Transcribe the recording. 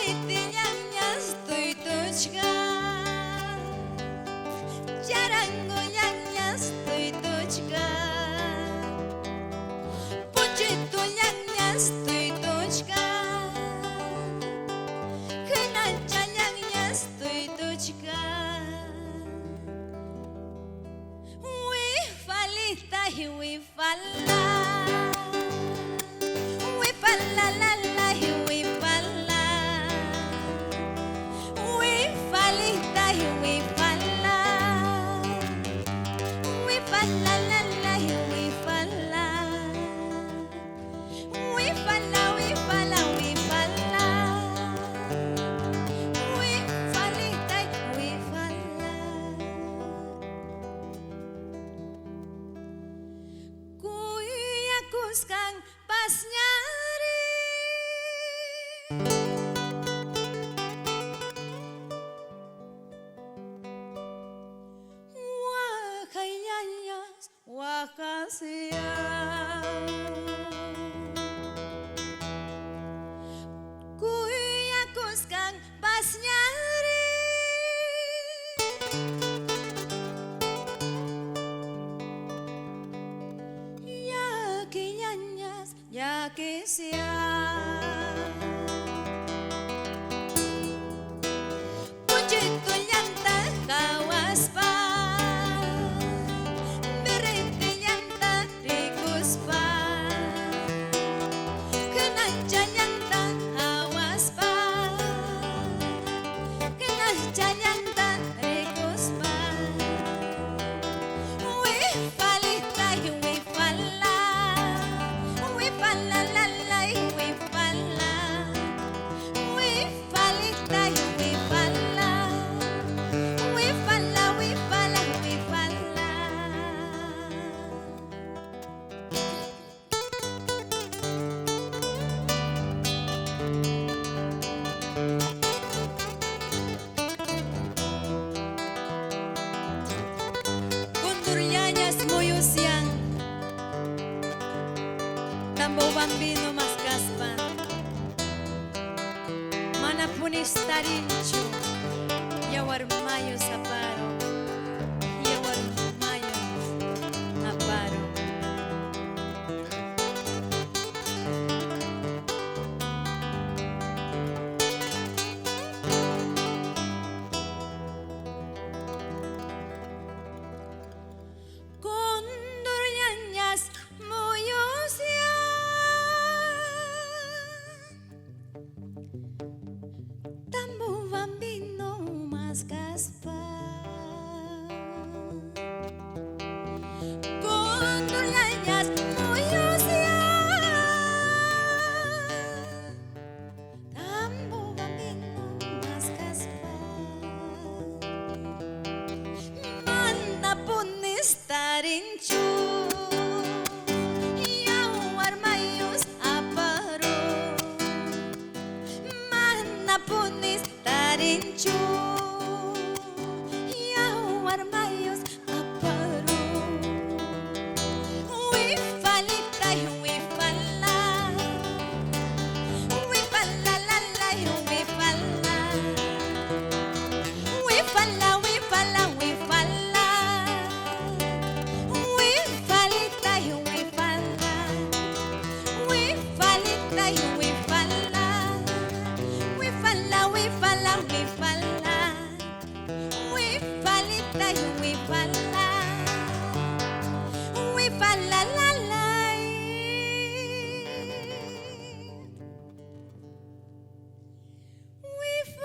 Puritillanya stoitochka Jarangoyanya stoitochka Puchitullanya stoitochka Khnachanyanya stoitochka Wifalita wifala Wifala la la wifala Wifalita wifala Wifala la la wifala Wifala wifala wifala Wifalita wifala Kuya kuskang pas nyari Wakayanyas wakasiang Kuya kuskang pas nyari Ya que ñañas, ya que sea Puchito llanta kawaspa Berente llanta rikuspa Kenancha llanta kawaspa Kenancha llanta rikuspa Wifalita wifala Wifala la la wifala Wifalita wifala Wifala wifala wifala Kunturyañas muyusyang Tambo bambino mas gaspan Mana punis tarinchu Yawar mayo saparo Yawar mayo aparo Condorñañas muyusyang Tambo bambino mas gaspar Condorñañas muyusyang Tambo bambino mas gaspar Mana punis tarinchu Yawar mayus aparo Mana punis tarinchu Yawar mayus aparo Wifalita wifala Wifala la la wifala Wifala wifala wifala Wifalita wifala Wifalita wifala Wifala wifala wifala Wifalita wifala Wifala la la Wifala